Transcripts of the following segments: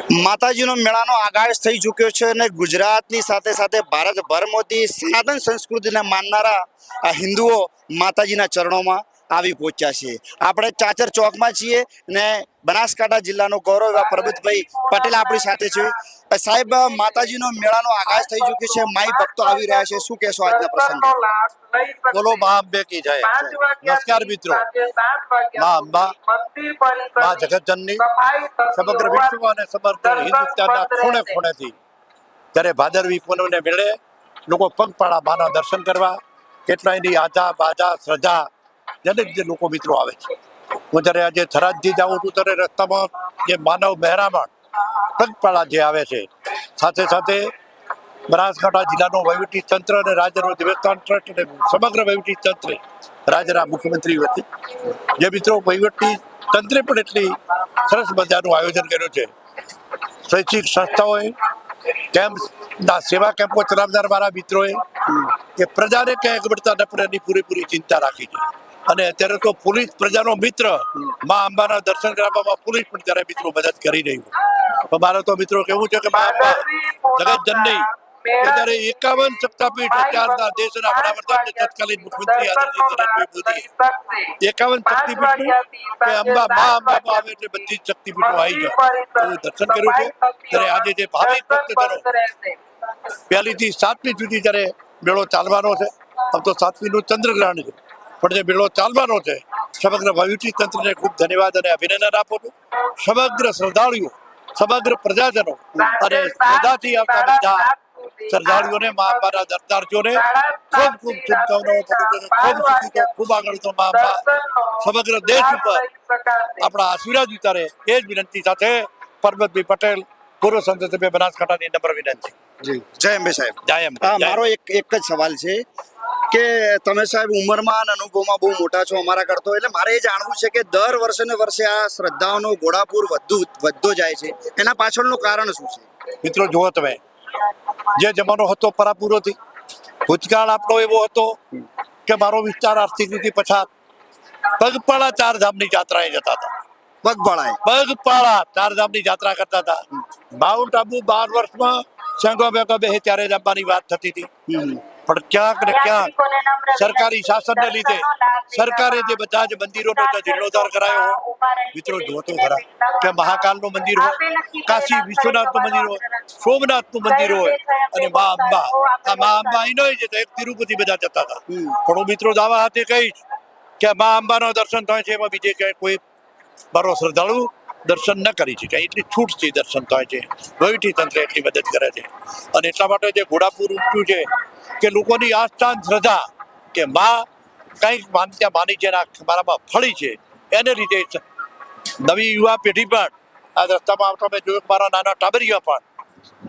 માતાજીનો મેળાનો આગાજ થઈ ચૂક્યો છે અને ગુજરાતની સાથે સાથે ભારતભરમાંથી સનાતન સંસ્કૃતિને માનનારા આ હિન્દુઓ માતાજીના ચરણોમાં આવી પહોંચ્યા છે। આપણે ચાચર ચોકમાં છીએ ને બનાસકાંઠા જિલ્લાનો ગૌરવ એવા પરબતભાઈ પટેલ આપણી સાથે છે। સાહેબ, માતાજીનો મેળાનો આગાજ થઈ ચૂક્યો છે, માઈ ભક્તો આવી રહ્યા છે, શું કહેશો આજના પ્રસંગે? બોલો મા અંબે की जय। नमस्कार मित्रों, माँ अंबा माँ जगतजननी समग्र विश्व અને સમગ્ર હિન્દુસ્તાનના ખૂણે ખૂણેથી જ્યારે ભાદરવી પૂનમને મેળે લોકો પગપાળા માના દર્શન કરવા કેટલાયની આજા બાજા શ્રદ્ધા જે લોકો મિત્રો આવે છે। હું જ્યારે આજે થરાદથી જાઉં છું ત્યારે રસ્તામાં જે માનવ મહેરામણ પગપાળા જે આવે છે, સાથે સાથે બનાસકાંઠા જિલ્લાનો વહીવટી તંત્ર અને રાજ્યનો દેવસ્થાન ટ્રસ્ટ અને સમગ્ર વહીવટી તંત્રે રાજ્યના મુખ્યમંત્રી વતી જે મિત્રો વહીવટી તંત્રે પણ એટલી સરસ મજાનું આયોજન કર્યું છે। શૈક્ષિક સંસ્થાઓએ કેમ્પના સેવા કેમ્પો ચલાવનાર મારા મિત્રોએ કે પ્રજાને ક્યાંય ગબડતા ન પડે એની પૂરેપૂરી ચિંતા રાખી છે। અને અત્યારે તો પોલીસ પ્રજાનો મિત્ર, મા અંબાના દર્શન કરાવવામાં પોલીસ પણ ત્યારે મિત્રો મદદ કરી રહ્યું। તો મારે તો મિત્રો કેવું છે કે મા અંબા જગતજનની ત્યારે 51 શક્તિપીઠ અત્યારના દેશના વડાપ્રધાન તત્કાલીન મુખ્યમંત્રી આદરણીય નરેન્દ્રભાઈ મોદીએ 51 શક્તિપીઠ કે અંબા મા અંબામાં આવે એટલે બધી જ શક્તિપીઠો આવી જાય એવું દર્શન કર્યું છે। ત્યારે આજે જે ભાવિક ભક્તજનો 1 થી 7મી સુધી જ્યારે મેળો ચાલવાનો છે, આમ તો 7મીનું ચંદ્રગ્રહણ છે, પણ જે મેળો ચાલવાનો છે સમગ્ર વહીવટી તંત્રને ખૂબ ધન્યવાદ અને અભિનંદન આપું છું। સમગ્ર શ્રદ્ધાળુઓ, સમગ્ર પ્રજાજનો અને શ્રદ્ધાથી આવતા બધા શ્રદ્ધાળુઓને મા અંબાના દર્શનાર્થીઓને ખૂબ ખૂબ શુભકામનાઓ પાઠવું છું। ખૂબ સુખી તો ખૂબ આગળ તો મા અંબા સમગ્ર દેશ ઉપર આપણા આશીર્વાદ વિચારે એ જ વિનંતી સાથે પરબતભાઈ પટેલ, પૂર્વ સંસદ સભ્ય બનાસકાંઠાની નમ્ર વિનંતી। જી, જય અંબે સાહેબ। જય અંબે। મારો એક જ સવાલ છે કે તમે સાહેબ ઉંમરમાં અને અનુભવમાં બહુ મોટા છો અમારા કરતો, એટલે મારે એ જાણવું છે કે દર વર્ષે ને વર્ષે આ શ્રદ્ધાઓનો ઘોડાપુર વધતો જાય છે, એના પાછળનું કારણ શું છે? મિત્રો જુઓ તમે, જે જમાનો હતો પરાપુરોથી, ભૂતકાળ આપણો એવો હતો કે મારો વિસ્તાર આર્થિક રીતે પછાત, પગપાળા 4 ધામની યાત્રાએ જતા હતા। પગપાળા 4 ધામની યાત્રા કરતા હતા। માઉન્ટ આબુ 12 વર્ષમાં સંઘો ભેગા બે ત્યારે જ અંબાની વાત થતી હતી, પણ ક્યાંક ને ક્યાંક સરકારી શાસનને લીધે સરકારે જે બધા જ મંદિરોનો જીર્ણોદ્ધાર કરાયો હોય, મિત્રો જોતો ખરા કે મહાકાલનું મંદિર હોય, કાશી વિશ્વનાથનું મંદિર હોય, સોમનાથનું મંદિર હોય અને મા અંબા, આ મા અંબા અહીં નહીં જતા, એક તિરુપતિ બધા જતા હતા। પણ હું મિત્રો દાવા હાથે કહીશ કે મા અંબાનો દર્શન થાય છે, એમાં બીજે ક્યાંય કોઈ મારો શ્રદ્ધાળુ દર્શન ન કરી શકે, એટલી છૂટથી દર્શન થાય છે, વહીવટી તંત્ર એટલી મદદ કરે છે। અને એટલા માટે જે ઘોડાપુર ઉમટ્યું છે કે લોકોની આસ્થા શ્રદ્ધા કે માં કંઈક માનતા માની છે, મારામાં ફળી છે, એને લીધે નવી યુવા પેઢી પણ આ રસ્તામાં આવતા મેં જોયું, મારા નાના ટાબરિયા પણ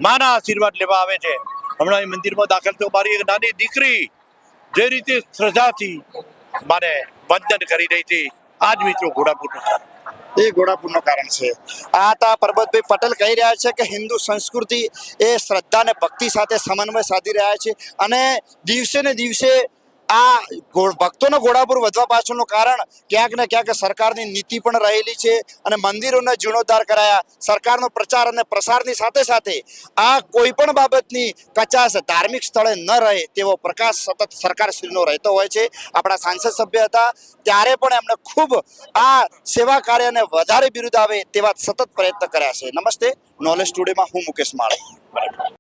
માના આશીર્વાદ લેવા આવે છે। હમણાં એ મંદિરમાં દાખલ તો મારી એક નાની દીકરી જે રીતે શ્રદ્ધાથી માને વંદન કરી રહી હતી, આ જ મિત્રો ઘોડાપુરનું કારણ, એ ઘોડાપુરનું કારણ છે। આ હતા પરબતભાઈ પટેલ કહી રહ્યા છે કે હિન્દુ સંસ્કૃતિ એ શ્રદ્ધા અને ભક્તિ સાથે સમન્વય સાધી રહ્યા છે અને દિવસે ને દિવસે આ ભક્તોનો ઘોડાપુર વધવા પાછળનું કારણ ક્યાંક ને ક્યાંક સરકારની નીતિ પણ રહેલી છે અને મંદિરોને જીર્ણોદ્ધાર કરાયા, સરકારનો પ્રચાર અને પ્રસારની સાથે સાથે આ કોઈ પણ બાબતની કચાશ ધાર્મિક સ્થળે ન રહે તેવો પ્રકાશ સતત સરકારશ્રીનો રહેતો હોય છે। આપણા સાંસદ સભ્ય હતા ત્યારે પણ એમણે ખૂબ આ સેવા કાર્યને વધારે બિરુદ આવે તેવા સતત પ્રયત્ન કર્યા છે। નમસ્તે, નોલેજ ટુડેમાં હું મુકેશ માળી।